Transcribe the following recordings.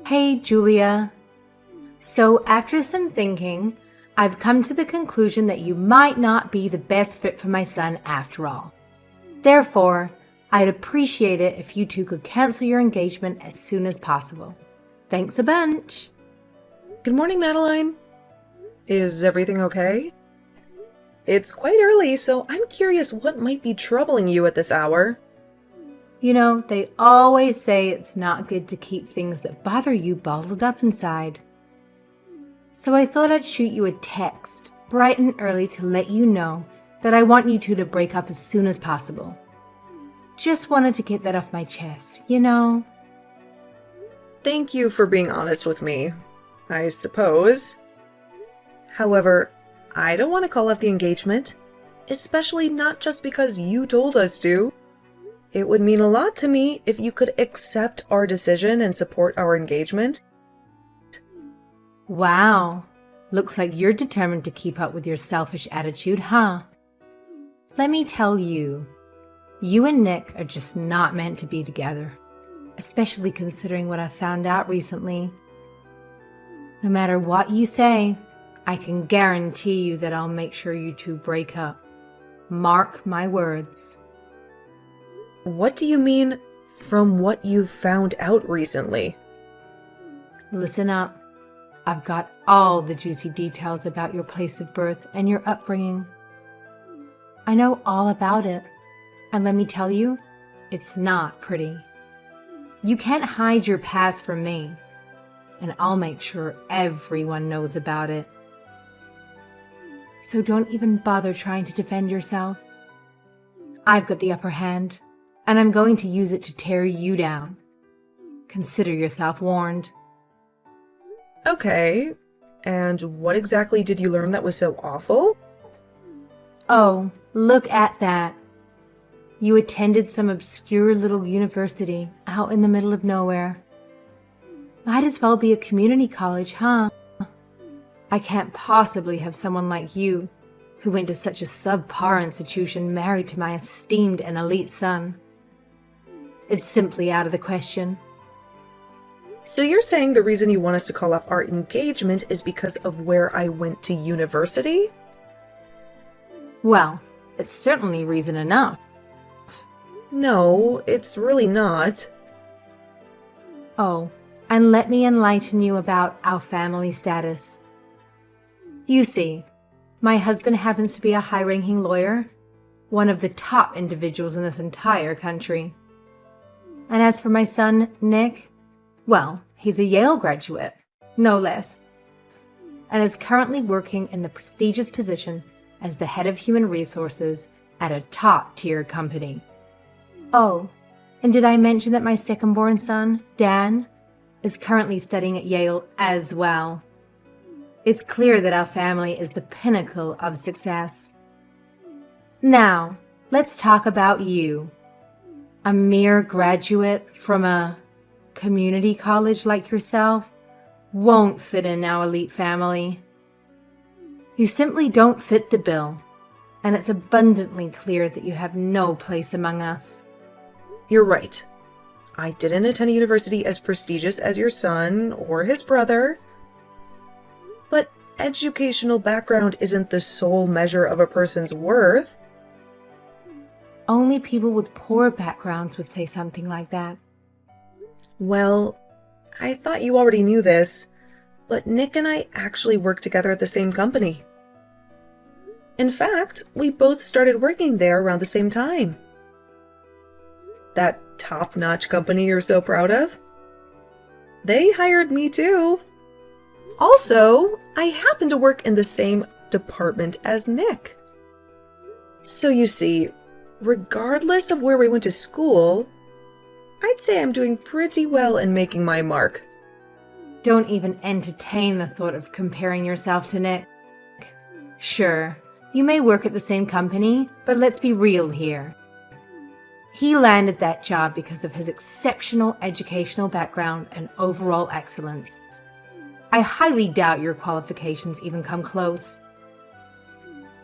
Hey, Julia. So, after some thinking, I've come to the conclusion that you might not be the best fit for my son after all. Therefore, I'd appreciate it if you two could cancel your engagement as soon as possible. Thanks a bunch. Good morning, Madeline. Is everything okay? It's quite early, so I'm curious what might be troubling you at this hour. You know, they always say it's not good to keep things that bother you bottled up inside. So I thought I'd shoot you a text bright and early to let you know that I want you two to break up as soon as possible. Just wanted to get that off my chest, you know? Thank you for being honest with me, I suppose. However, I don't want to call off the engagement, especially not just because you told us to. It would mean a lot to me if you could accept our decision and support our engagement. Wow, looks like you're determined to keep up with your selfish attitude, huh? Let me tell you, you and Nick are just not meant to be together, especially considering what I found out recently. No matter what you say, I can guarantee you that I'll make sure you two break up. Mark my words. What do you mean, from what you've found out recently? Listen up. I've got all the juicy details about your place of birth and your upbringing. I know all about it, and let me tell you, it's not pretty. You can't hide your past from me, and I'll make sure everyone knows about it. So don't even bother trying to defend yourself. I've got the upper hand, and I'm going to use it to tear you down. Consider yourself warned. Okay, and what exactly did you learn that was so awful? Oh, look at that. You attended some obscure little university out in the middle of nowhere. Might as well be a community college, huh? I can't possibly have someone like you, who went to such a subpar institution, married to my esteemed and elite son. It's simply out of the question. So you're saying the reason you want us to call off our engagement is because of where I went to university? Well, it's certainly reason enough. No, it's really not. Oh, and let me enlighten you about our family status. You see, my husband happens to be a high-ranking lawyer, one of the top individuals in this entire country. And as for my son, Nick, well, he's a Yale graduate, no less, and is currently working in the prestigious position as the head of human resources at a top-tier company. Oh, and did I mention that my second-born son, Dan, is currently studying at Yale as well? It's clear that our family is the pinnacle of success. Now, let's talk about you. A mere graduate from a community college like yourself won't fit in our elite family. You simply don't fit the bill, and it's abundantly clear that you have no place among us. You're right. I didn't attend a university as prestigious as your son or his brother. But educational background isn't the sole measure of a person's worth. Only people with poor backgrounds would say something like that. Well, I thought you already knew this, but Nick and I actually work together at the same company. In fact, we both started working there around the same time. That top-notch company you're so proud of? They hired me too. Also, I happen to work in the same department as Nick. So you see, regardless of where we went to school, I'd say I'm doing pretty well in making my mark. Don't even entertain the thought of comparing yourself to Nick. Sure, you may work at the same company, but let's be real here. He landed that job because of his exceptional educational background and overall excellence. I highly doubt your qualifications even come close.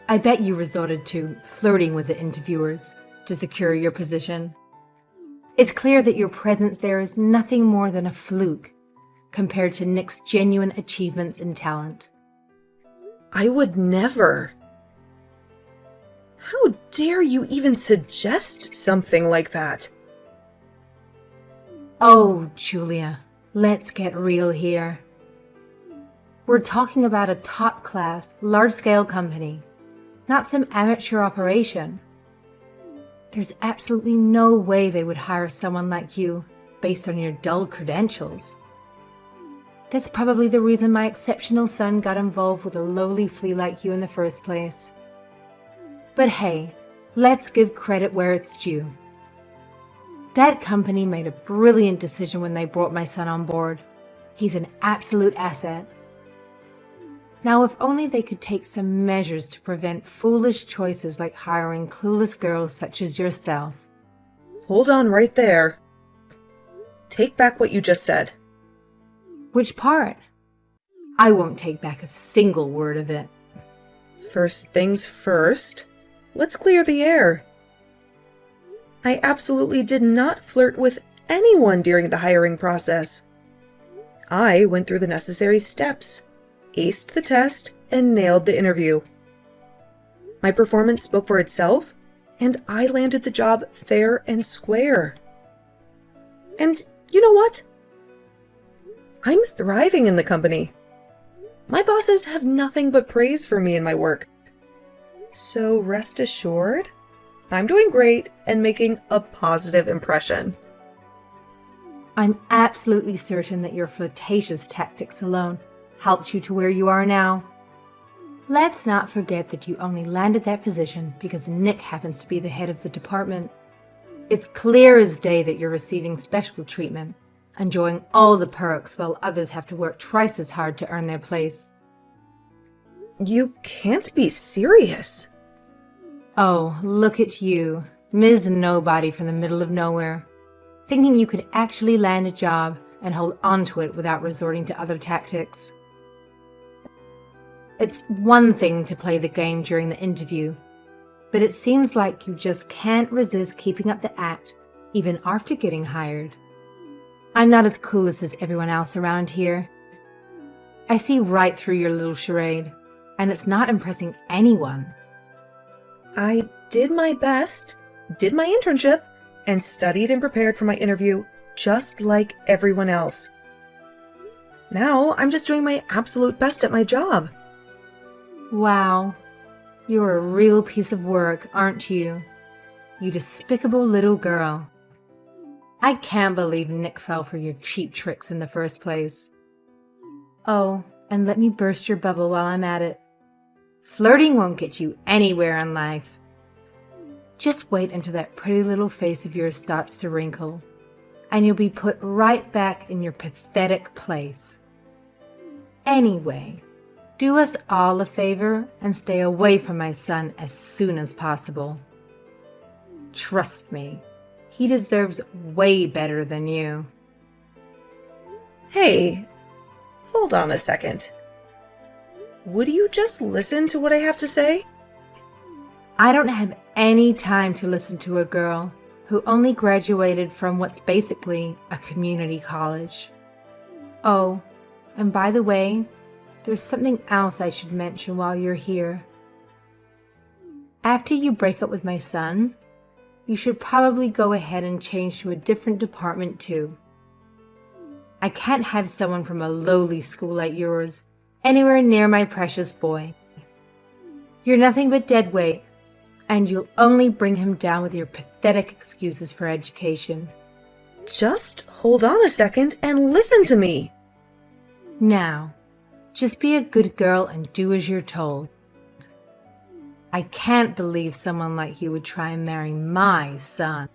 I bet you resorted to flirting with the interviewers to secure your position. It's clear that your presence there is nothing more than a fluke, compared to Nick's genuine achievements and talent. I would never. How dare you even suggest something like that? Oh, Julia, let's get real here. We're talking about a top-class, large-scale company, not some amateur operation. There's absolutely no way they would hire someone like you based on your dull credentials. That's probably the reason my exceptional son got involved with a lowly flea like you in the first place. But hey, let's give credit where it's due. That company made a brilliant decision when they brought my son on board. He's an absolute asset. Now, if only they could take some measures to prevent foolish choices like hiring clueless girls such as yourself. Hold on right there. Take back what you just said. Which part? I won't take back a single word of it. First things first, let's clear the air. I absolutely did not flirt with anyone during the hiring process. I went through the necessary steps, aced the test, and nailed the interview. My performance spoke for itself, and I landed the job fair and square. And you know what? I'm thriving in the company. My bosses have nothing but praise for me and my work. So rest assured, I'm doing great and making a positive impression. I'm absolutely certain that your flirtatious tactics alone helped you to where you are now. Let's not forget that you only landed that position because Nick happens to be the head of the department. It's clear as day that you're receiving special treatment, enjoying all the perks while others have to work twice as hard to earn their place. You can't be serious. Oh, look at you, Ms. Nobody from the middle of nowhere, thinking you could actually land a job and hold on to it without resorting to other tactics. It's one thing to play the game during the interview, but it seems like you just can't resist keeping up the act even after getting hired. I'm not as clueless as everyone else around here. I see right through your little charade, and it's not impressing anyone. I did my best, did my internship, and studied and prepared for my interview just like everyone else. Now I'm just doing my absolute best at my job. Wow, you're a real piece of work, aren't you? You despicable little girl. I can't believe Nick fell for your cheap tricks in the first place. Oh, and let me burst your bubble while I'm at it. Flirting won't get you anywhere in life. Just wait until that pretty little face of yours starts to wrinkle, and you'll be put right back in your pathetic place. Anyway, do us all a favor and stay away from my son as soon as possible. Trust me, he deserves way better than you. Hey, hold on a second. Would you just listen to what I have to say? I don't have any time to listen to a girl who only graduated from what's basically a community college. Oh, and by the way, there's something else I should mention while you're here. After you break up with my son, you should probably go ahead and change to a different department too. I can't have someone from a lowly school like yours anywhere near my precious boy. You're nothing but dead weight, and you'll only bring him down with your pathetic excuses for education. Just hold on a second and listen to me. Now, just be a good girl and do as you're told. I can't believe someone like you would try and marry my son.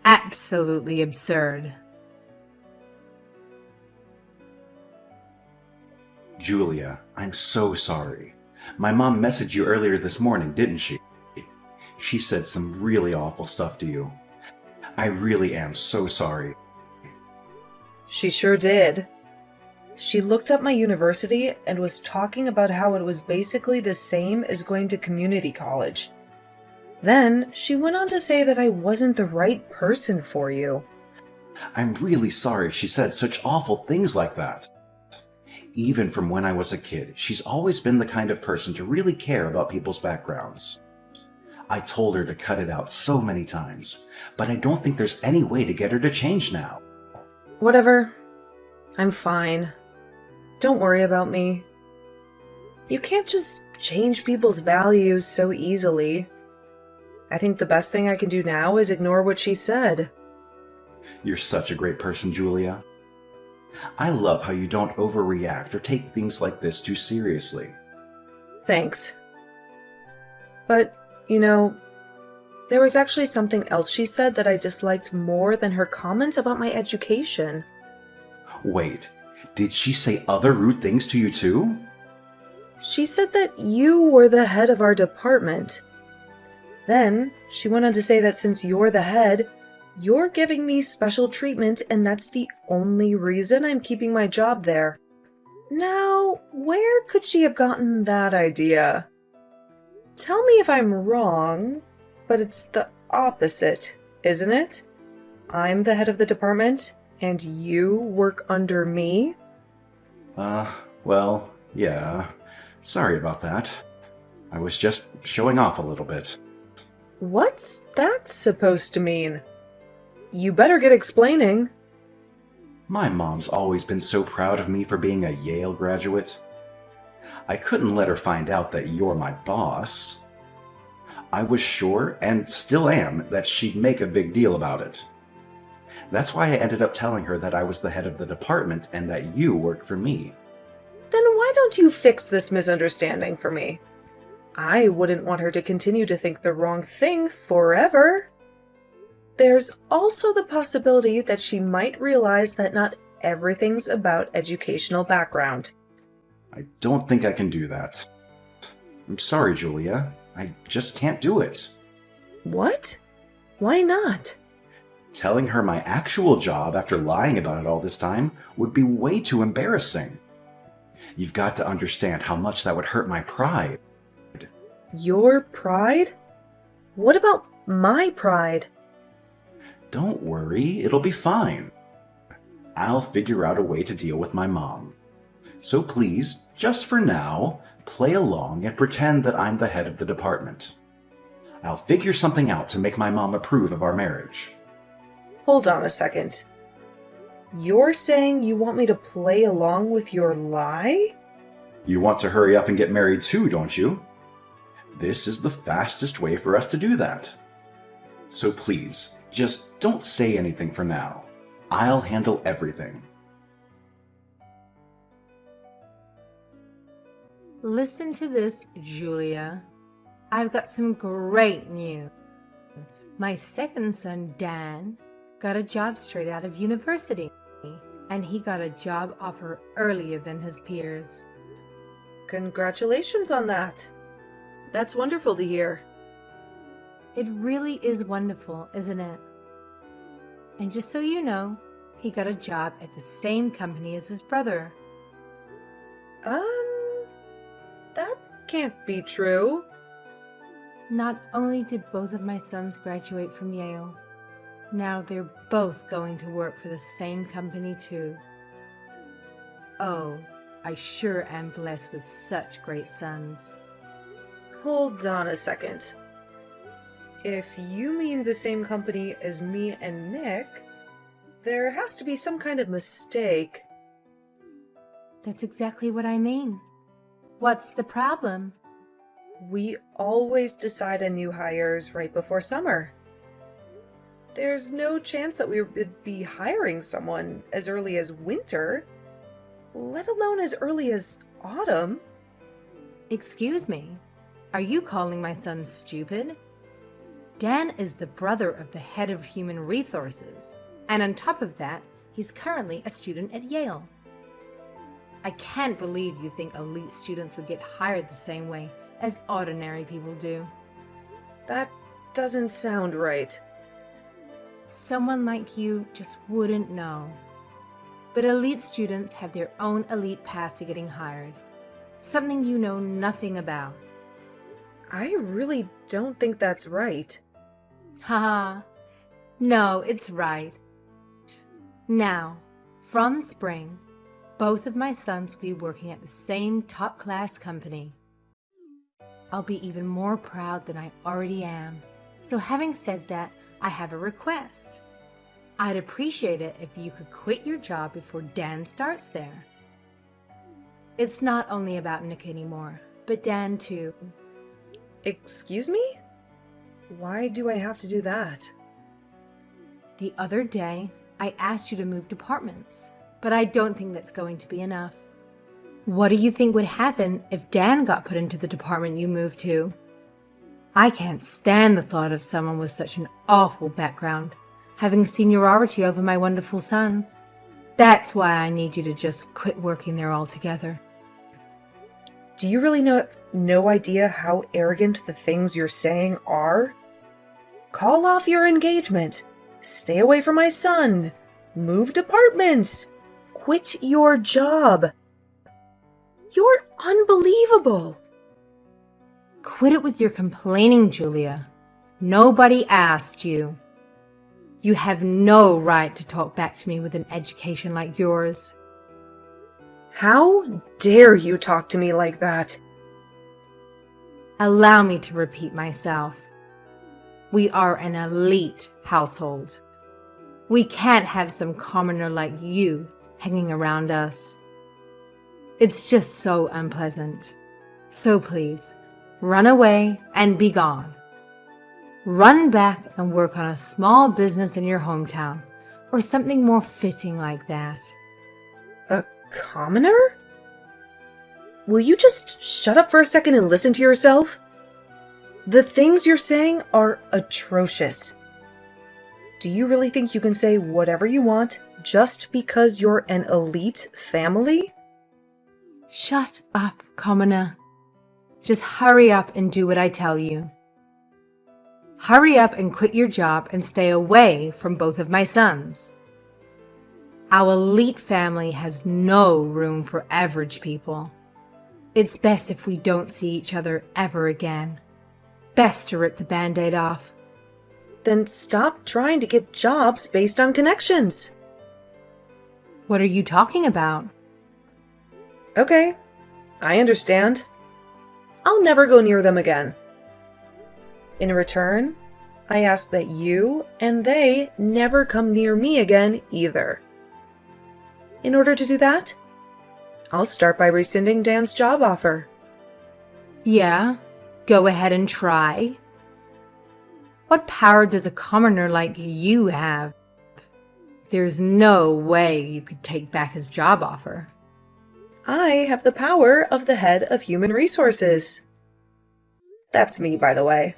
Absolutely absurd. Julia, I'm so sorry. My mom messaged you earlier this morning, didn't she? She said some really awful stuff to you. I really am so sorry. She sure did. She looked up my university and was talking about how it was basically the same as going to community college. Then she went on to say that I wasn't the right person for you. I'm really sorry she said such awful things like that. Even from when I was a kid, she's always been the kind of person to really care about people's backgrounds. I told her to cut it out so many times, but I don't think there's any way to get her to change now. Whatever. I'm fine. Don't worry about me. You can't just change people's values so easily. I think the best thing I can do now is ignore what she said. You're such a great person, Julia. I love how you don't overreact or take things like this too seriously. Thanks. But, there was actually something else she said that I disliked more than her comments about my education. Wait, did she say other rude things to you too? She said that you were the head of our department. Then, she went on to say that since you're the head, you're giving me special treatment and that's the only reason I'm keeping my job there. Now, where could she have gotten that idea? Tell me if I'm wrong, but it's the opposite, isn't it? I'm the head of the department, and you work under me? Well, yeah. Sorry about that. I was just showing off a little bit. What's that supposed to mean? You better get explaining. My mom's always been so proud of me for being a Yale graduate. I couldn't let her find out that you're my boss. I was sure, and still am, that she'd make a big deal about it. That's why I ended up telling her that I was the head of the department and that you worked for me. Then why don't you fix this misunderstanding for me? I wouldn't want her to continue to think the wrong thing forever. There's also the possibility that she might realize that not everything's about educational background. I don't think I can do that. I'm sorry, Julia. I just can't do it. What? Why not? Telling her my actual job after lying about it all this time would be way too embarrassing. You've got to understand how much that would hurt my pride. Your pride? What about my pride? Don't worry, it'll be fine. I'll figure out a way to deal with my mom. So please, just for now, play along and pretend that I'm the head of the department. I'll figure something out to make my mom approve of our marriage. Hold on a second. You're saying you want me to play along with your lie? You want to hurry up and get married too, don't you? This is the fastest way for us to do that. So please, just don't say anything for now. I'll handle everything. Listen to this, Julia. I've got some great news. My second son, Dan, got a job straight out of university, and he got a job offer earlier than his peers. Congratulations on that. That's wonderful to hear. It really is wonderful, isn't it? And just so you know, he got a job at the same company as his brother. That can't be true. Not only did both of my sons graduate from Yale, now they're both going to work for the same company too. Oh, I sure am blessed with such great sons. Hold on a second. If you mean the same company as me and Nick, there has to be some kind of mistake. That's exactly what I mean. What's the problem? We always decide on new hires right before summer. There's no chance that we would be hiring someone as early as winter, let alone as early as autumn. Excuse me, are you calling my son stupid? Dan is the brother of the head of human resources, and on top of that, he's currently a student at Yale. I can't believe you think elite students would get hired the same way as ordinary people do. That doesn't sound right. Someone like you just wouldn't know. But elite students have their own elite path to getting hired, something you know nothing about. I really don't think that's right. Haha, no, it's right. Now, from spring, both of my sons will be working at the same top-class company. I'll be even more proud than I already am. So having said that, I have a request. I'd appreciate it if you could quit your job before Dan starts there. It's not only about Nick anymore, but Dan too. Excuse me? Why do I have to do that? The other day, I asked you to move departments, but I don't think that's going to be enough. What do you think would happen if Dan got put into the department you moved to? I can't stand the thought of someone with such an awful background having seniority over my wonderful son. That's why I need you to just quit working there altogether. Do you really no idea how arrogant the things you're saying are? Call off your engagement. Stay away from my son. Move departments. Quit your job. You're unbelievable. Quit it with your complaining, Julia. Nobody asked you. You have no right to talk back to me with an education like yours. How dare you talk to me like that? Allow me to repeat myself. We are an elite household. We can't have some commoner like you hanging around us. It's just so unpleasant. So please, run away and be gone. Run back and work on a small business in your hometown, or something more fitting like that. A commoner? Will you just shut up for a second and listen to yourself? The things you're saying are atrocious. Do you really think you can say whatever you want just because you're an elite family? Shut up, commoner. Just hurry up and do what I tell you. Hurry up and quit your job and stay away from both of my sons. Our elite family has no room for average people. It's best if we don't see each other ever again. Best to rip the Band-Aid off. Then stop trying to get jobs based on connections. What are you talking about? Okay, I understand. I'll never go near them again. In return, I ask that you and they never come near me again either. In order to do that, I'll start by rescinding Dan's job offer. Yeah, go ahead and try. What power does a commoner like you have? There's no way you could take back his job offer. I have the power of the head of human resources. That's me, by the way.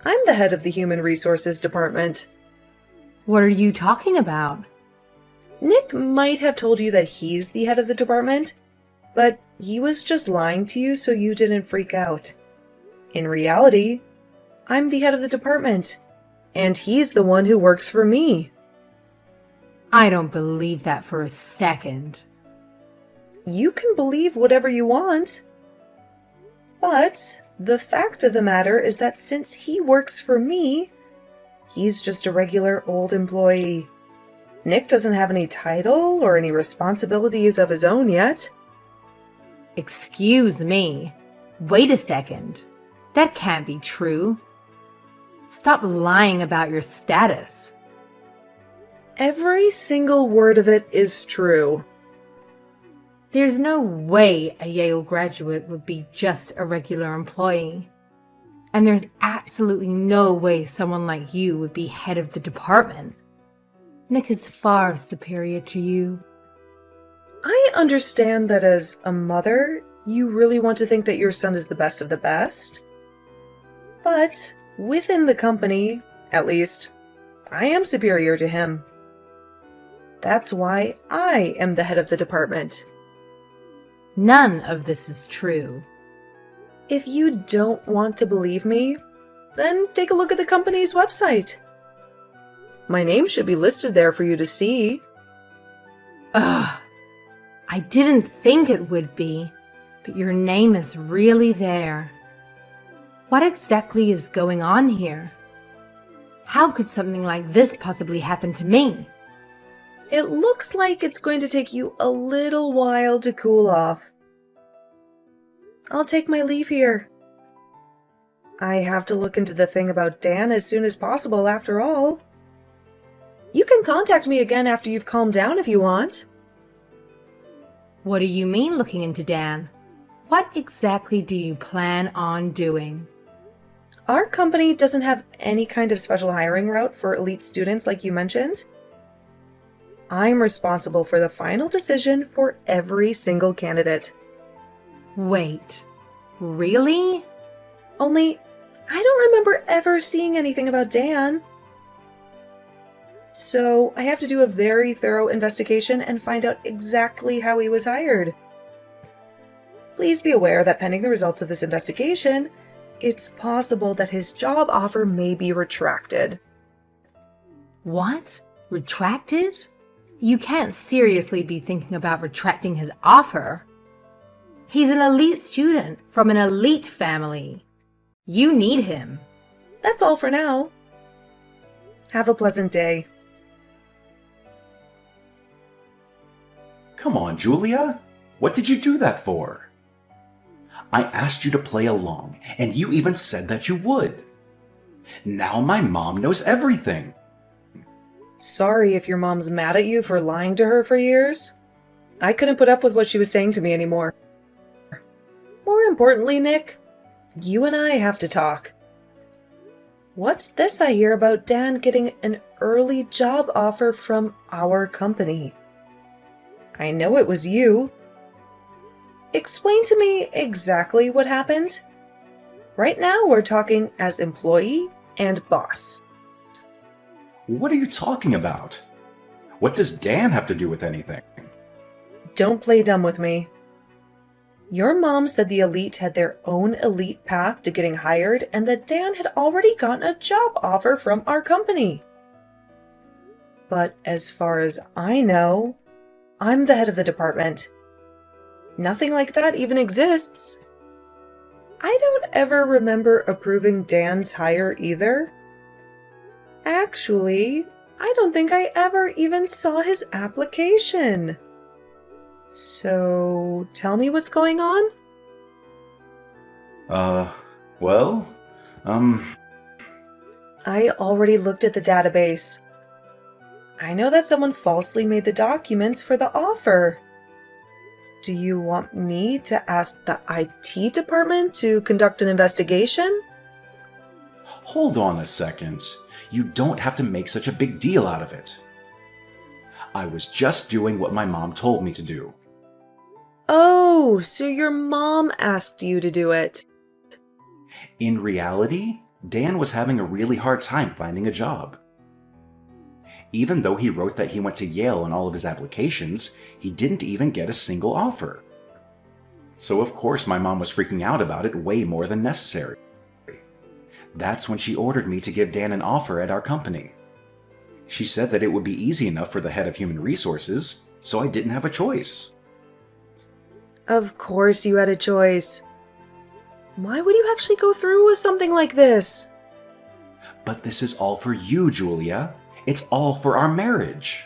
I'm the head of the human resources department. What are you talking about? Nick might have told you that he's the head of the department, but he was just lying to you so you didn't freak out. In reality, I'm the head of the department, and he's the one who works for me. I don't believe that for a second. You can believe whatever you want. But the fact of the matter is that since he works for me, he's just a regular old employee. Nick doesn't have any title or any responsibilities of his own yet. Excuse me. Wait a second. That can't be true. Stop lying about your status. Every single word of it is true. There's no way a Yale graduate would be just a regular employee. And there's absolutely no way someone like you would be head of the department. Nick is far superior to you. I understand that as a mother, you really want to think that your son is the best of the best. But within the company, at least, I am superior to him. That's why I am the head of the department. None of this is true. If you don't want to believe me, then take a look at the company's website. My name should be listed there for you to see. Ugh. I didn't think it would be, but your name is really there. What exactly is going on here? How could something like this possibly happen to me? It looks like it's going to take you a little while to cool off. I'll take my leave here. I have to look into the thing about Dan as soon as possible, after all. You can contact me again after you've calmed down if you want. What do you mean looking into Dan? What exactly do you plan on doing? Our company doesn't have any kind of special hiring route for elite students like you mentioned. I'm responsible for the final decision for every single candidate. Wait, really? Only, I don't remember ever seeing anything about Dan. So I have to do a very thorough investigation and find out exactly how he was hired. Please be aware that pending the results of this investigation, it's possible that his job offer may be retracted. What? Retracted? You can't seriously be thinking about retracting his offer. He's an elite student from an elite family. You need him. That's all for now. Have a pleasant day. Come on, Julia. What did you do that for? I asked you to play along, and you even said that you would. Now my mom knows everything. Sorry if your mom's mad at you for lying to her for years. I couldn't put up with what she was saying to me anymore. More importantly, Nick, you and I have to talk. What's this I hear about Dan getting an early job offer from our company? I know it was you. Explain to me exactly what happened. Right now we're talking as employee and boss. What are you talking about? What does Dan have to do with anything? Don't play dumb with me. Your mom said the elite had their own elite path to getting hired and that Dan had already gotten a job offer from our company. But as far as I know, I'm the head of the department. Nothing like that even exists. I don't ever remember approving Dan's hire either. Actually, I don't think I ever even saw his application. So, tell me what's going on? Well, I already looked at the database. I know that someone falsely made the documents for the offer. Do you want me to ask the IT department to conduct an investigation? hold on a second. You don't have to make such a big deal out of it. I was just doing what my mom told me to do. Oh, so your mom asked you to do it. In reality, Dan was having a really hard time finding a job. Even though he wrote that he went to Yale on all of his applications, he didn't even get a single offer. So of course my mom was freaking out about it way more than necessary. That's when she ordered me to give Dan an offer at our company. She said that it would be easy enough for the head of human resources, so I didn't have a choice. Of course you had a choice. Why would you actually go through with something like this? But this is all for you, Julia. It's all for our marriage.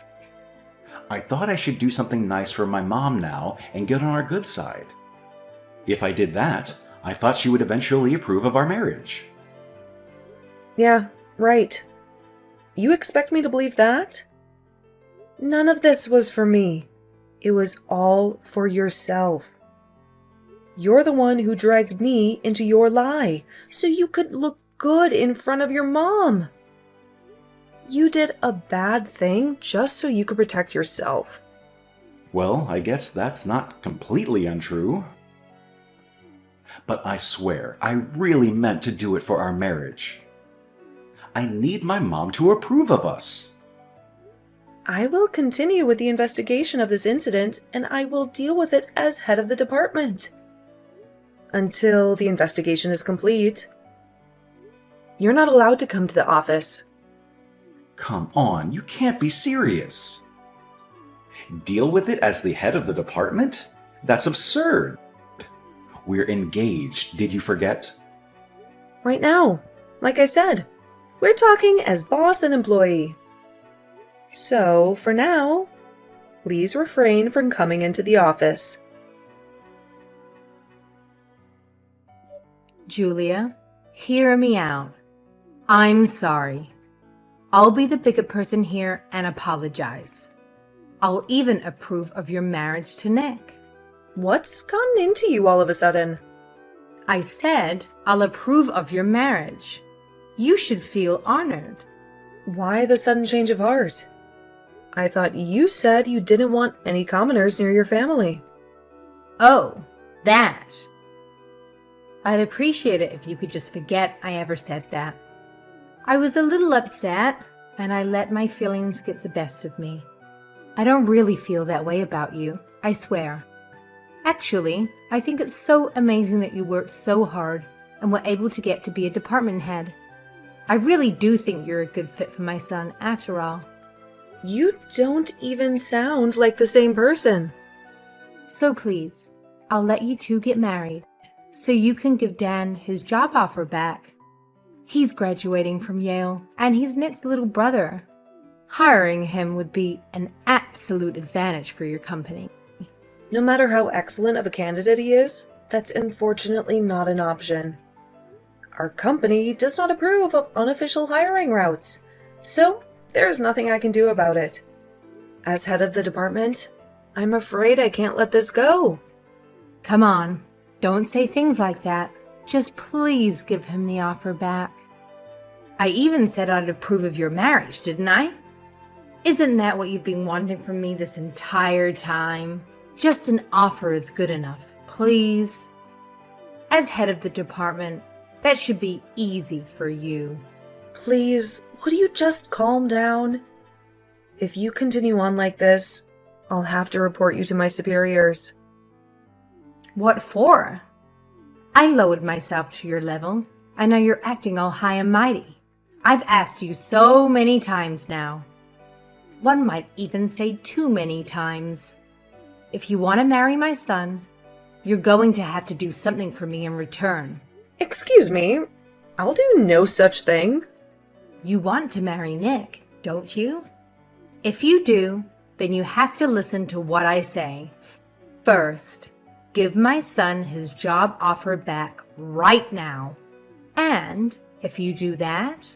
I thought I should do something nice for my mom now and get on our good side. If I did that, I thought she would eventually approve of our marriage. Yeah, right. You expect me to believe that? None of this was for me. It was all for yourself. You're the one who dragged me into your lie, so you could look good in front of your mom. You did a bad thing just so you could protect yourself. Well, I guess that's not completely untrue. But I swear, I really meant to do it for our marriage. I need my mom to approve of us. I will continue with the investigation of this incident, and I will deal with it as head of the department. Until the investigation is complete. You're not allowed to come to the office. Come on, you can't be serious. Deal with it as the head of the department? That's absurd. We're engaged, did you forget? Right now, like I said, we're talking as boss and employee. So, for now, please refrain from coming into the office. Julia, hear me out. I'm sorry. I'll be the bigger person here and apologize. I'll even approve of your marriage to Nick. What's gotten into you all of a sudden? I said I'll approve of your marriage. You should feel honored. Why the sudden change of heart? I thought you said you didn't want any commoners near your family. Oh, that. I'd appreciate it if you could just forget I ever said that. I was a little upset, and I let my feelings get the best of me. I don't really feel that way about you, I swear. Actually, I think it's so amazing that you worked so hard and were able to get to be a department head. I really do think you're a good fit for my son, after all. You don't even sound like the same person. So please, I'll let you two get married, so you can give Dan his job offer back. He's graduating from Yale, and he's Nick's little brother. Hiring him would be an absolute advantage for your company. No matter how excellent of a candidate he is, that's unfortunately not an option. Our company does not approve of unofficial hiring routes, so there's nothing I can do about it. As head of the department, I'm afraid I can't let this go. Come on, don't say things like that. Just please give him the offer back. I even said I'd approve of your marriage, didn't I? Isn't that what you've been wanting from me this entire time? Just an offer is good enough, please. As head of the department, that should be easy for you. Please, would you just calm down? If you continue on like this, I'll have to report you to my superiors. What for? I lowered myself to your level, and now you're acting all high and mighty. I've asked you so many times now. One might even say too many times. If you want to marry my son, you're going to have to do something for me in return. Excuse me, I'll do no such thing. You want to marry Nick, don't you? If you do, then you have to listen to what I say. First, give my son his job offer back right now. And if you do that,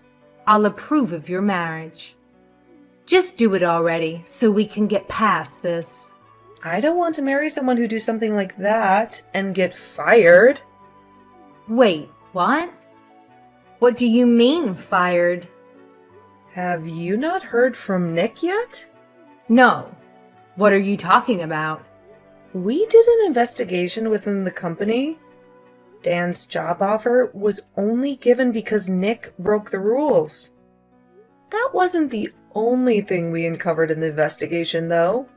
I'll approve of your marriage. Just do it already so we can get past this. I don't want to marry someone who do something like that and get fired. Wait, what? What do you mean, fired? Have you not heard from Nick yet? No. What are you talking about? We did an investigation within the company. Dan's job offer was only given because Nick broke the rules. That wasn't the only thing we uncovered in the investigation, though.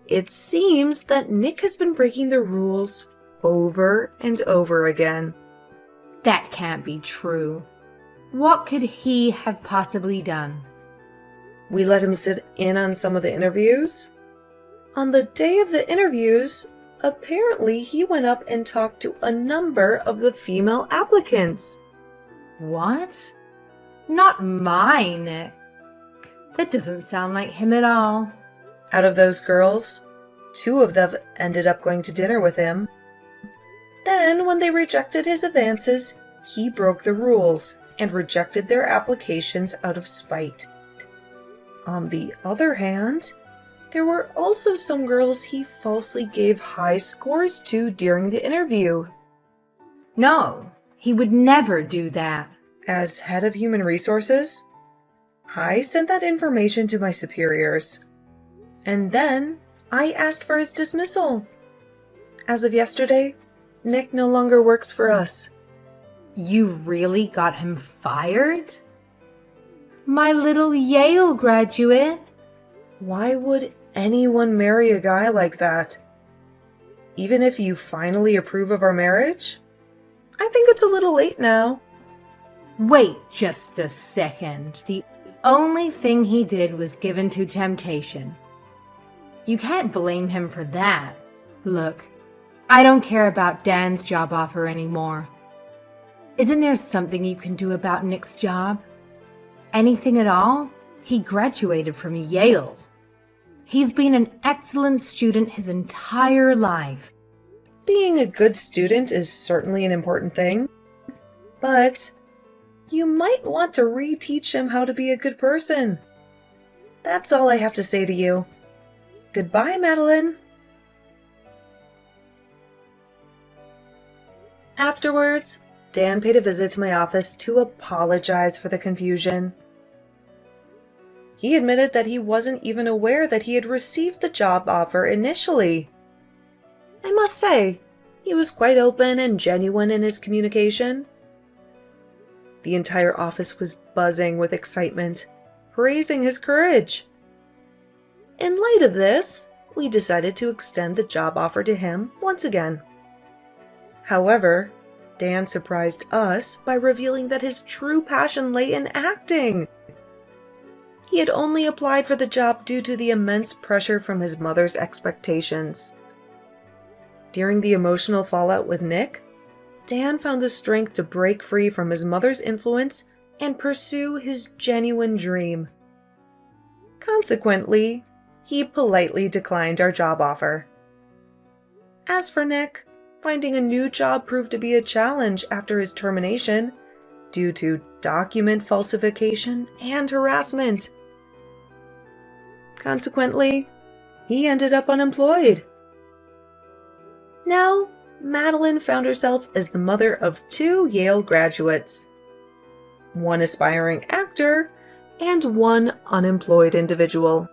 It seems that Nick has been breaking the rules over and over again. That can't be true. What could he have possibly done? We let him sit in on some of the interviews. On the day of the interviews, apparently he went up and talked to a number of the female applicants. What? Not my Nick. That doesn't sound like him at all. Out of those girls, 2 of them ended up going to dinner with him. Then, when they rejected his advances, he broke the rules and rejected their applications out of spite. On the other hand, there were also some girls he falsely gave high scores to during the interview. No, he would never do that. As head of human resources, I sent that information to my superiors. And then I asked for his dismissal. As of yesterday, Nick no longer works for us. You really got him fired? My little Yale graduate. Why would anyone marry a guy like that? Even if you finally approve of our marriage? I think it's a little late now. Wait just a second. The only thing he did was given to temptation. You can't blame him for that. Look, I don't care about Dan's job offer anymore. Isn't there something you can do about Nick's job? Anything at all? He graduated from Yale. He's been an excellent student his entire life. Being a good student is certainly an important thing, but you might want to reteach him how to be a good person. That's all I have to say to you. Goodbye, Madeline. Afterwards, Dan paid a visit to my office to apologize for the confusion. He admitted that he wasn't even aware that he had received the job offer initially. I must say, he was quite open and genuine in his communication. The entire office was buzzing with excitement, praising his courage. In light of this, we decided to extend the job offer to him once again. However, Dan surprised us by revealing that his true passion lay in acting. He had only applied for the job due to the immense pressure from his mother's expectations. During the emotional fallout with Nick, Dan found the strength to break free from his mother's influence and pursue his genuine dream. Consequently, he politely declined our job offer. As for Nick, finding a new job proved to be a challenge after his termination due to document falsification and harassment. Consequently, he ended up unemployed. Now, Madeline found herself as the mother of 2 Yale graduates, one aspiring actor and one unemployed individual.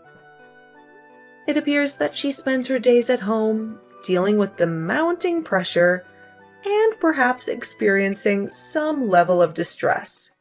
It appears that she spends her days at home dealing with the mounting pressure and perhaps experiencing some level of distress.